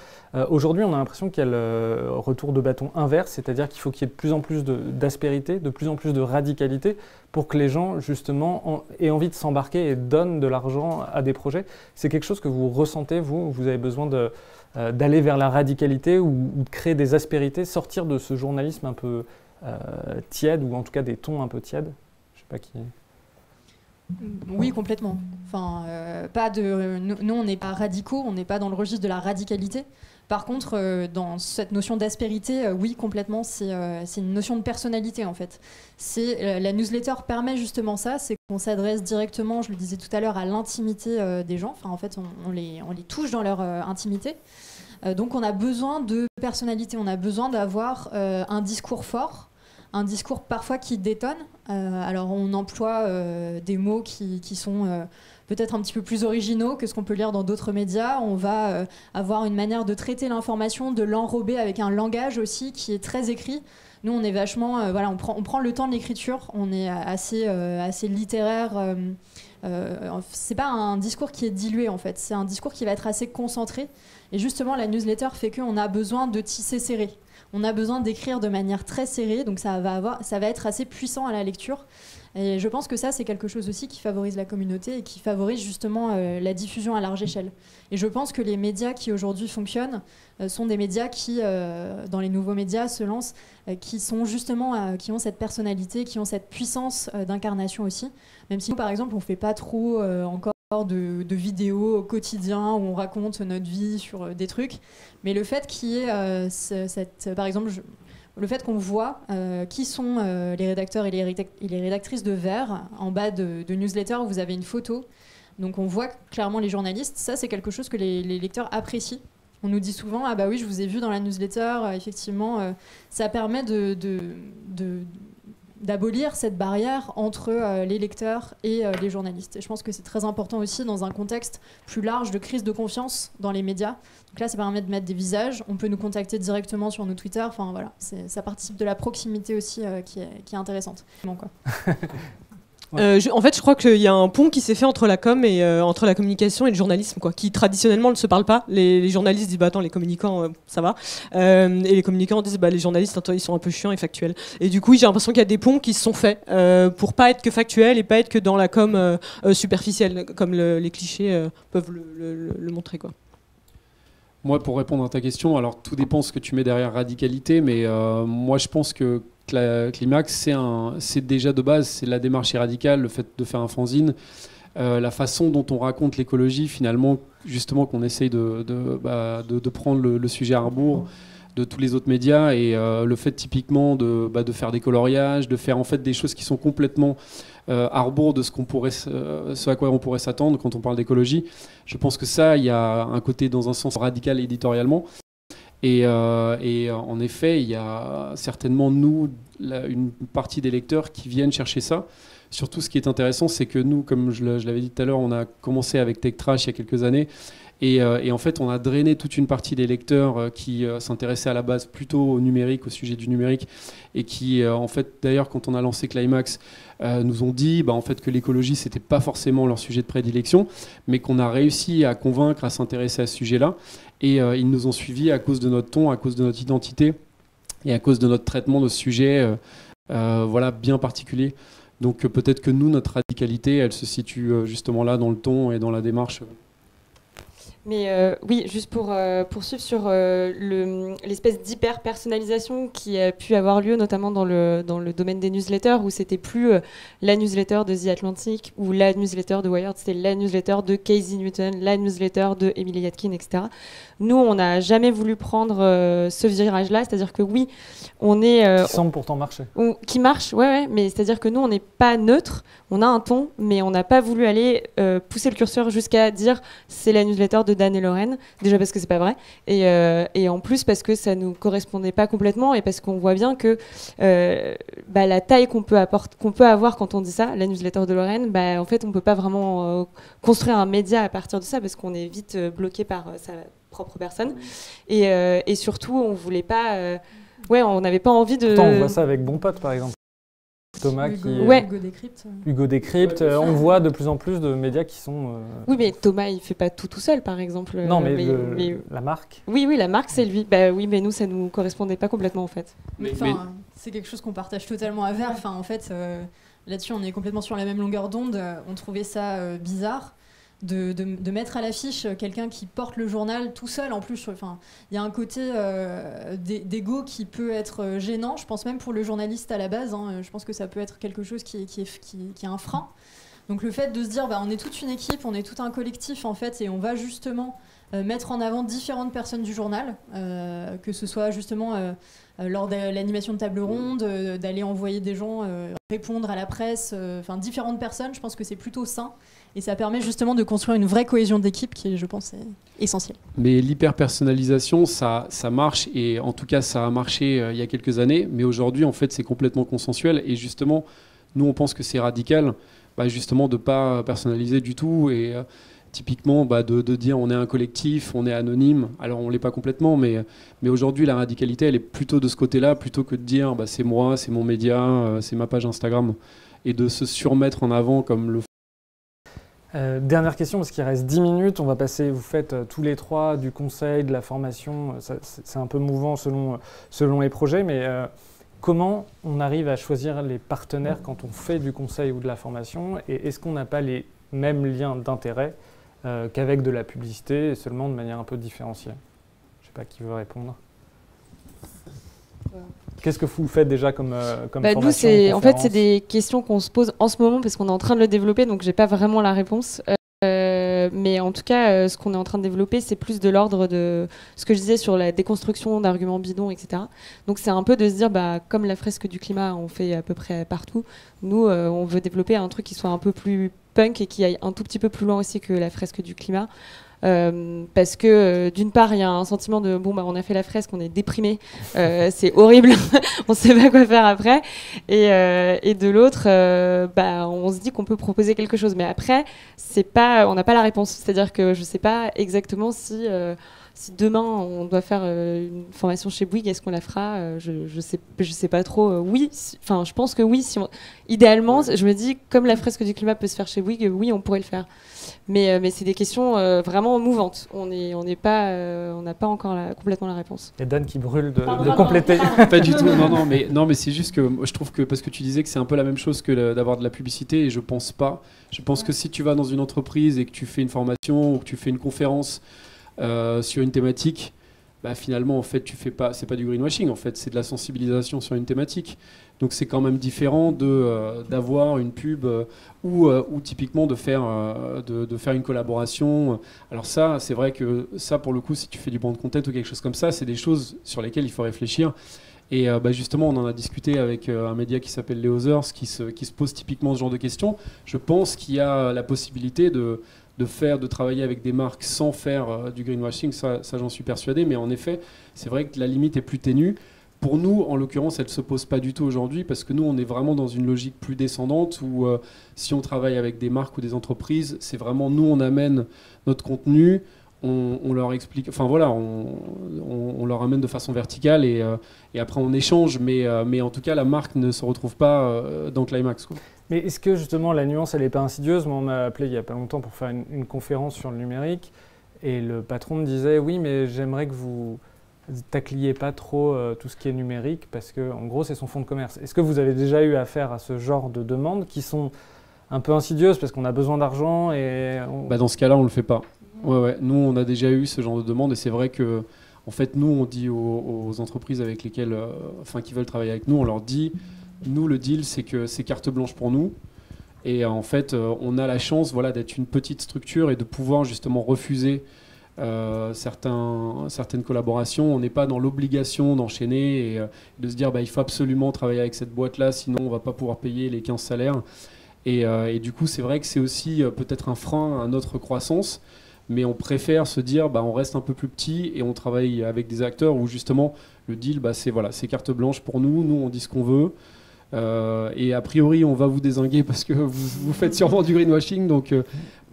Aujourd'hui, on a l'impression qu'il y a le retour de bâton inverse, c'est-à-dire qu'il faut qu'il y ait de plus en plus d'aspérité, de plus en plus de radicalité, pour que les gens, justement, aient envie de s'embarquer et donnent de l'argent à des projets. C'est quelque chose que vous ressentez, vous avez besoin d'aller vers la radicalité ou de créer des aspérités, sortir de ce journalisme un peu tiède, ou en tout cas des tons un peu tièdes. Je sais pas qui... Oui, complètement. Enfin, nous, on n'est pas radicaux, on n'est pas dans le registre de la radicalité. Par contre, dans cette notion d'aspérité, oui, complètement, c'est une notion de personnalité, en fait. La newsletter permet justement ça, c'est qu'on s'adresse directement, je le disais tout à l'heure, à l'intimité des gens. Enfin, en fait, on les touche dans leur intimité. Donc, on a besoin de personnalité, on a besoin d'avoir un discours fort, un discours parfois qui détonne. Alors, on emploie des mots qui sont... peut-être un petit peu plus originaux que ce qu'on peut lire dans d'autres médias. On va avoir une manière de traiter l'information, de l'enrober avec un langage aussi qui est très écrit. Nous, on est vachement... on prend le temps de l'écriture, on est assez littéraire. C'est pas un discours qui est dilué, en fait. C'est un discours qui va être assez concentré. Et justement, la newsletter fait qu'on a besoin de tisser serré. On a besoin d'écrire de manière très serrée, donc ça va être assez puissant à la lecture. Et je pense que ça, c'est quelque chose aussi qui favorise la communauté et qui favorise justement la diffusion à large échelle. Et je pense que les médias qui aujourd'hui fonctionnent sont des médias qui, dans les nouveaux médias, se lancent, qui sont justement, qui ont cette personnalité, qui ont cette puissance d'incarnation aussi. Même si nous, par exemple, on ne fait pas trop encore de vidéos au quotidien où on raconte notre vie sur des trucs. Mais le fait qu'il y ait par exemple... Le fait qu'on voit qui sont les rédacteurs et les rédactrices de Vert en bas de newsletter où vous avez une photo. Donc on voit clairement les journalistes. Ça, c'est quelque chose que les lecteurs apprécient. On nous dit souvent « Ah bah oui, je vous ai vu dans la newsletter. » Effectivement, ça permet d'abolir cette barrière entre les lecteurs et les journalistes. Et je pense que c'est très important aussi dans un contexte plus large de crise de confiance dans les médias. Donc là, ça permet de mettre des visages. On peut nous contacter directement sur nos Twitter. Enfin voilà, ça participe de la proximité aussi qui est intéressante. Bon, quoi. En fait, je crois qu'il y a un pont qui s'est fait entre la com et entre la communication et le journalisme, quoi, qui traditionnellement ne se parlent pas. Les journalistes disent bah attends, les communicants ça va, et les communicants disent bah les journalistes attends, ils sont un peu chiants et factuels. Et du coup, j'ai l'impression qu'il y a des ponts qui se sont faits pour pas être que factuels et pas être que dans la com superficielle, comme les clichés peuvent le montrer, quoi. Moi, pour répondre à ta question, alors tout dépend ce que tu mets derrière radicalité, mais moi je pense que Climax, c'est déjà de base, c'est la démarche radicale, le fait de faire un fanzine, la façon dont on raconte l'écologie, finalement, justement qu'on essaye de prendre le sujet à rebours de tous les autres médias, et le fait typiquement de faire des coloriages, de faire en fait des choses qui sont complètement à rebours de ce à quoi on pourrait s'attendre quand on parle d'écologie. Je pense que ça, il y a un côté dans un sens radical éditorialement. Et en effet, il y a certainement, nous, une partie des lecteurs qui viennent chercher ça. Surtout, ce qui est intéressant, c'est que nous, comme je l'avais dit tout à l'heure, on a commencé avec Tech Trash il y a quelques années. Et en fait, on a drainé toute une partie des lecteurs qui s'intéressaient à la base plutôt au numérique, au sujet du numérique, et qui, en fait, d'ailleurs, quand on a lancé Climax, nous ont dit en fait, que l'écologie, c'était pas forcément leur sujet de prédilection, mais qu'on a réussi à convaincre à s'intéresser à ce sujet-là. Et ils nous ont suivis à cause de notre ton, à cause de notre identité, et à cause de notre traitement de ce sujet bien particulier. Donc peut-être que nous, notre radicalité, elle se situe justement là, dans le ton et dans la démarche. Mais oui, juste pour poursuivre sur l'espèce d'hyper-personnalisation qui a pu avoir lieu, notamment dans le domaine des newsletters, où c'était plus la newsletter de The Atlantic ou la newsletter de Wired, c'était la newsletter de Casey Newton, la newsletter de Emily Yatkin, etc. Nous, on n'a jamais voulu prendre ce virage-là, c'est-à-dire que oui, on est... qui semble pourtant marcher. Qui marche, ouais, mais c'est-à-dire que nous, on n'est pas neutre, on a un ton, mais on n'a pas voulu aller pousser le curseur jusqu'à dire c'est la newsletter de Dan et Lorraine, déjà parce que c'est pas vrai, et en plus parce que ça nous correspondait pas complètement, et parce qu'on voit bien que la taille qu'on peut avoir quand on dit ça, la newsletter de Lorraine, en fait, on peut pas vraiment construire un média à partir de ça, parce qu'on est vite bloqué par sa propre personne, et surtout, on voulait pas... on n'avait pas envie de... Pourtant, on voit ça avec Bon Pote, par exemple. Thomas Hugo Décrypte. Hugo Décrypte, on voit de plus en plus de médias qui sont... Oui, mais Thomas, il fait pas tout seul, par exemple. Non, mais la marque. Oui, la marque, c'est lui. Oui, mais nous, ça nous correspondait pas complètement, en fait. Mais c'est quelque chose qu'on partage totalement à Vert. En fait, là-dessus, on est complètement sur la même longueur d'onde. On trouvait ça bizarre de mettre à l'affiche quelqu'un qui porte le journal tout seul. En plus, il y a un côté d'égo qui peut être gênant. Je pense même pour le journaliste à la base. Je pense que ça peut être quelque chose qui est un frein. Donc le fait de se dire, on est toute une équipe, on est tout un collectif en fait, et on va justement mettre en avant différentes personnes du journal, que ce soit justement lors de l'animation de table ronde, d'aller envoyer des gens répondre à la presse, différentes personnes. Je pense que c'est plutôt sain. Et ça permet justement de construire une vraie cohésion d'équipe qui, je pense, est essentielle. Mais l'hyper-personnalisation, ça marche, et en tout cas, ça a marché il y a quelques années. Mais aujourd'hui, en fait, c'est complètement consensuel. Et justement, nous, on pense que c'est radical, justement, de ne pas personnaliser du tout. Et typiquement, de dire on est un collectif, on est anonyme. Alors, on ne l'est pas complètement, mais aujourd'hui, la radicalité, elle est plutôt de ce côté-là, plutôt que de dire c'est moi, c'est mon média, c'est ma page Instagram. Et de se surmettre en avant comme le dernière question, parce qu'il reste 10 minutes. On va passer, vous faites tous les trois du conseil, de la formation. C'est un peu mouvant selon les projets, mais comment on arrive à choisir les partenaires quand on fait du conseil ou de la formation? Et est-ce qu'on n'a pas les mêmes liens d'intérêt qu'avec de la publicité, seulement de manière un peu différenciée? Je ne sais pas qui veut répondre. Qu'est-ce que vous faites déjà comme formation? Nous, en fait, c'est des questions qu'on se pose en ce moment parce qu'on est en train de le développer, donc j'ai pas vraiment la réponse. Mais en tout cas, ce qu'on est en train de développer, c'est plus de l'ordre de ce que je disais sur la déconstruction d'arguments bidons, etc. Donc c'est un peu de se dire, comme la fresque du climat, on fait à peu près partout. Nous, on veut développer un truc qui soit un peu plus punk et qui aille un tout petit peu plus loin aussi que la fresque du climat. Parce que d'une part il y a un sentiment de on a fait la fresque, on est déprimé, c'est horrible, on sait pas quoi faire après, et de l'autre on se dit qu'on peut proposer quelque chose, mais après on n'a pas la réponse, c'est-à-dire que je sais pas exactement si demain on doit faire une formation chez Bouygues, est-ce qu'on la fera? Je sais pas trop. Oui, je pense que oui. Idéalement, je me dis comme la fresque du climat peut se faire chez Bouygues, oui, on pourrait le faire. Mais c'est des questions vraiment mouvantes. On n'a pas encore complètement la réponse. Et Dan qui brûle de compléter. Pas du tout. Non, mais c'est juste que je trouve que parce que tu disais que c'est un peu la même chose que d'avoir de la publicité, et je pense pas. Je pense que si tu vas dans une entreprise et que tu fais une formation ou que tu fais une conférence sur une thématique, finalement en fait c'est pas du greenwashing, en fait c'est de la sensibilisation sur une thématique. Donc c'est quand même différent d'avoir une pub ou typiquement de faire une collaboration. Alors ça, c'est vrai que ça, pour le coup, si tu fais du brand content ou quelque chose comme ça, c'est des choses sur lesquelles il faut réfléchir. Et justement, on en a discuté avec un média qui s'appelle Les Others, qui se pose typiquement ce genre de questions. Je pense qu'il y a la possibilité de travailler avec des marques sans faire du greenwashing, ça j'en suis persuadé, mais en effet, c'est vrai que la limite est plus ténue. Pour nous, en l'occurrence, elle ne se pose pas du tout aujourd'hui, parce que nous, on est vraiment dans une logique plus descendante, où si on travaille avec des marques ou des entreprises, c'est vraiment nous, on amène notre contenu, on leur explique, on leur amène de façon verticale, et après on échange, mais en tout cas, la marque ne se retrouve pas dans Climax, quoi. Mais est-ce que justement la nuance, elle n'est pas insidieuse? Moi, on m'a appelé il n'y a pas longtemps pour faire une conférence sur le numérique, et le patron me disait « Oui, mais j'aimerais que vous tacliez pas trop tout ce qui est numérique, parce que en gros, c'est son fonds de commerce. » Est-ce que vous avez déjà eu affaire à ce genre de demandes qui sont un peu insidieuses, parce qu'on a besoin d'argent et... Dans ce cas-là, on ne le fait pas. Ouais. Nous, on a déjà eu ce genre de demande et c'est vrai que, en fait, nous, on dit aux entreprises avec lesquelles, qui veulent travailler avec nous, on leur dit, nous, le deal, c'est que c'est carte blanche pour nous. Et en fait, on a la chance, d'être une petite structure et de pouvoir justement refuser certaines collaborations. On n'est pas dans l'obligation d'enchaîner et de se dire, il faut absolument travailler avec cette boîte-là, sinon on ne va pas pouvoir payer les 15 salaires. Et du coup, c'est vrai que c'est aussi peut-être un frein à notre croissance. Mais on préfère se dire, on reste un peu plus petit et on travaille avec des acteurs où justement le deal, c'est carte blanche pour nous. Nous, on dit ce qu'on veut. Et a priori, on va vous dézinguer parce que vous faites sûrement du greenwashing.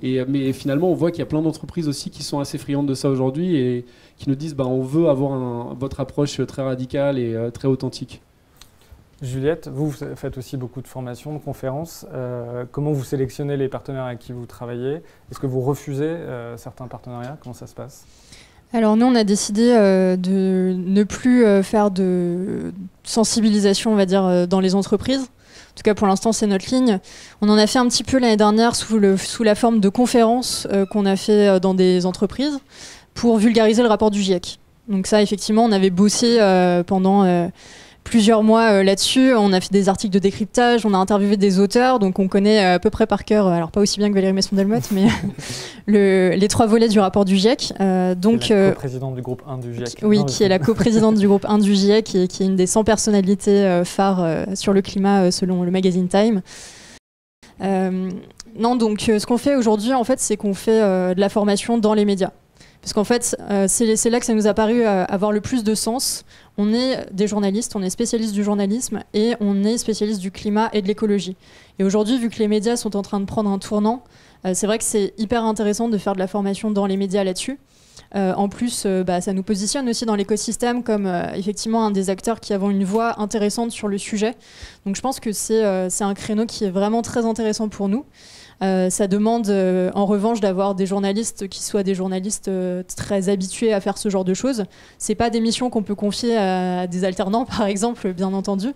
Mais finalement, on voit qu'il y a plein d'entreprises aussi qui sont assez friandes de ça aujourd'hui et qui nous disent, on veut avoir votre approche très radicale et très authentique. Juliette, vous faites aussi beaucoup de formations, de conférences. Comment vous sélectionnez les partenaires avec qui vous travaillez? Est-ce que vous refusez certains partenariats? Comment ça se passe? Alors nous, on a décidé de ne plus faire de sensibilisation, on va dire, dans les entreprises. En tout cas, pour l'instant, c'est notre ligne. On en a fait un petit peu l'année dernière sous la forme de conférences qu'on a fait dans des entreprises pour vulgariser le rapport du GIEC. Donc ça, effectivement, on avait bossé pendant plusieurs mois là-dessus. On a fait des articles de décryptage, on a interviewé des auteurs, donc on connaît à peu près par cœur, alors pas aussi bien que Valérie Masson-Delmotte, mais les 3 volets du rapport du GIEC. Donc, la coprésidente du groupe 1 du GIEC. Oui, qui est la coprésidente du groupe 1 du GIEC et qui est une des 100 personnalités phares sur le climat selon le magazine Time. Donc ce qu'on fait aujourd'hui, en fait, c'est qu'on fait de la formation dans les médias. Parce qu'en fait, c'est là que ça nous a paru avoir le plus de sens. On est des journalistes, on est spécialistes du journalisme et on est spécialistes du climat et de l'écologie. Et aujourd'hui, vu que les médias sont en train de prendre un tournant, c'est vrai que c'est hyper intéressant de faire de la formation dans les médias là-dessus. En plus, ça nous positionne aussi dans l'écosystème comme effectivement un des acteurs qui avons une voix intéressante sur le sujet. Donc je pense que c'est un créneau qui est vraiment très intéressant pour nous. Ça demande en revanche d'avoir des journalistes qui soient des journalistes très habitués à faire ce genre de choses. C'est pas des missions qu'on peut confier à des alternants par exemple, bien entendu.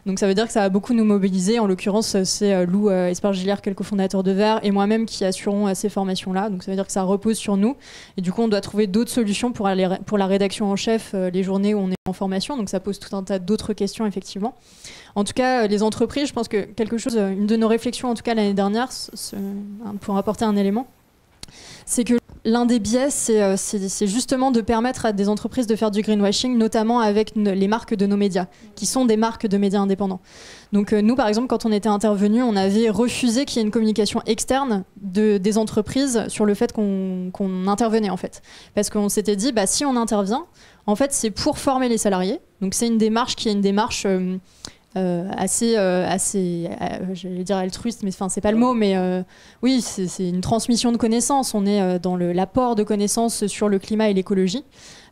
Donc ça veut dire que ça va beaucoup nous mobiliser. En l'occurrence, c'est Lou Espargilière, qui est le cofondateur de Vert, et moi-même qui assurons ces formations-là. Donc ça veut dire que ça repose sur nous. Et du coup, on doit trouver d'autres solutions pour la rédaction en chef les journées où on est en formation. Donc ça pose tout un tas d'autres questions, effectivement. En tout cas, les entreprises, je pense que une de nos réflexions, en tout cas l'année dernière, pour apporter un élément, c'est que l'un des biais, c'est justement de permettre à des entreprises de faire du greenwashing, notamment avec les marques de nos médias, qui sont des marques de médias indépendants. Donc nous, par exemple, quand on était intervenus, on avait refusé qu'il y ait une communication externe des entreprises sur le fait qu'on intervenait, en fait. Parce qu'on s'était dit, si on intervient, en fait, c'est pour former les salariés. Donc c'est une démarche qui est une démarche... j'allais dire altruiste, mais c'est pas le mot, mais oui, c'est une transmission de connaissances. On est dans l'apport de connaissances sur le climat et l'écologie.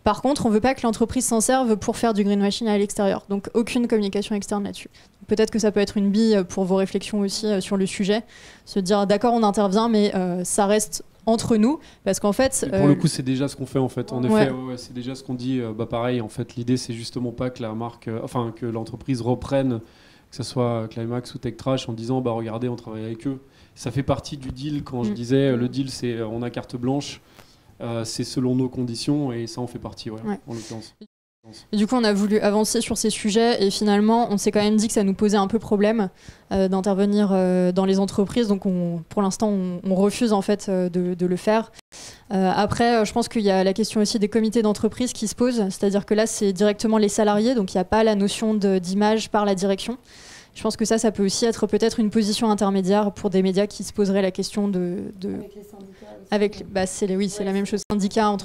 Par contre, on veut pas que l'entreprise s'en serve pour faire du greenwashing à l'extérieur. Donc aucune communication externe là-dessus. Peut-être que ça peut être une bille pour vos réflexions aussi sur le sujet. Se dire d'accord, on intervient, mais ça reste entre nous, parce qu'en fait... Pour le coup, c'est déjà ce qu'on fait, en fait. En effet, c'est déjà ce qu'on dit. Pareil, en fait, l'idée, c'est justement pas que la marque... que l'entreprise reprenne, que ce soit Climax ou TechTrash, en disant, regardez, on travaille avec eux. Ça fait partie du deal. Quand je disais, le deal, c'est on a carte blanche, c'est selon nos conditions, et ça en fait partie, en l'occurrence. Et du coup, on a voulu avancer sur ces sujets et finalement, on s'est quand même dit que ça nous posait un peu problème d'intervenir dans les entreprises. Donc, pour l'instant, on refuse en fait de le faire. Après, je pense qu'il y a la question aussi des comités d'entreprise qui se pose. C'est-à-dire que là, c'est directement les salariés, donc il n'y a pas la notion d'image par la direction. Je pense que ça peut aussi être peut-être une position intermédiaire pour des médias qui se poseraient la question avec les syndicats aussi. C'est la même chose. Syndicats,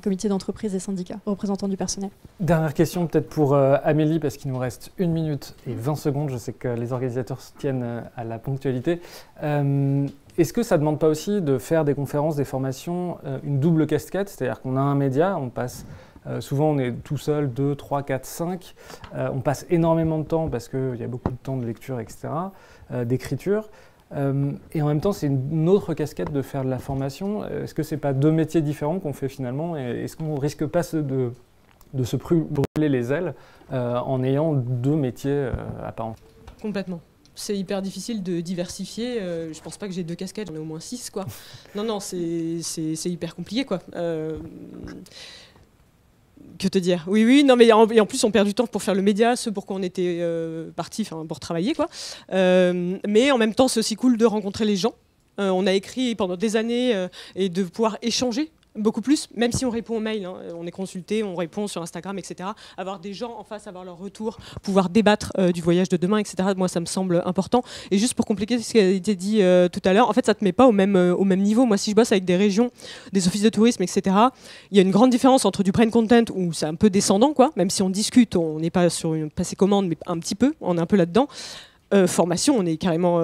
comité d'entreprise et syndicats, représentants du personnel. Dernière question peut-être pour Amélie, parce qu'il nous reste 1 minute et 20 secondes. Je sais que les organisateurs se tiennent à la ponctualité. Est-ce que ça ne demande pas aussi de faire des conférences, des formations, une double casquette? C'est-à-dire qu'on a un média, on passe... souvent, on est tout seul, 2, 3, 4, 5. On passe énormément de temps parce qu'il y a beaucoup de temps de lecture, etc., d'écriture. Et en même temps, c'est une autre casquette de faire de la formation. Est-ce que ce n'est pas 2 métiers différents qu'on fait finalement? Et est-ce qu'on ne risque pas de se brûler les ailes en ayant 2 métiers à part entière? Complètement. C'est hyper difficile de diversifier. Je pense pas que j'ai 2 casquettes, j'en ai au moins 6, quoi. Non, c'est hyper compliqué, quoi. Que te dire? Oui, non, mais en plus, on perd du temps pour faire le média, ce pour quoi on était parti, pour travailler, quoi. Mais en même temps, c'est aussi cool de rencontrer les gens. On a écrit pendant des années et de pouvoir échanger beaucoup plus, même si on répond aux mails, hein, on est consulté, on répond sur Instagram, etc. Avoir des gens en face, avoir leur retour, pouvoir débattre du voyage de demain, etc. Moi, ça me semble important. Et juste pour compliquer ce qui a été dit tout à l'heure, en fait, ça te met pas au même niveau. Moi, si je bosse avec des régions, des offices de tourisme, etc., il y a une grande différence entre du brain content où c'est un peu descendant, quoi. Même si on discute, on n'est pas sur une passé commande, mais un petit peu, on est un peu là-dedans. Formation, on est carrément,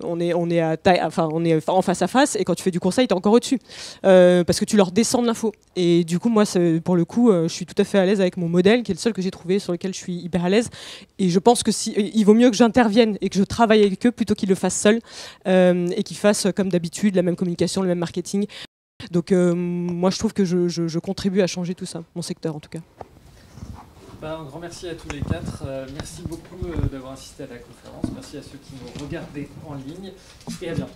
on est à taille, on est en face à face, et quand tu fais du conseil, t'es encore au-dessus, parce que tu leur descends de l'info. Et du coup, moi, pour le coup, je suis tout à fait à l'aise avec mon modèle, qui est le seul que j'ai trouvé, sur lequel je suis hyper à l'aise. Et je pense que il vaut mieux que j'intervienne et que je travaille avec eux plutôt qu'ils le fassent seuls, et qu'ils fassent comme d'habitude la même communication, le même marketing. Donc, moi, je trouve que je contribue à changer tout ça, mon secteur en tout cas. Un grand merci à tous les 4. Merci beaucoup d'avoir assisté à la conférence. Merci à ceux qui nous regardaient en ligne. Et à bientôt.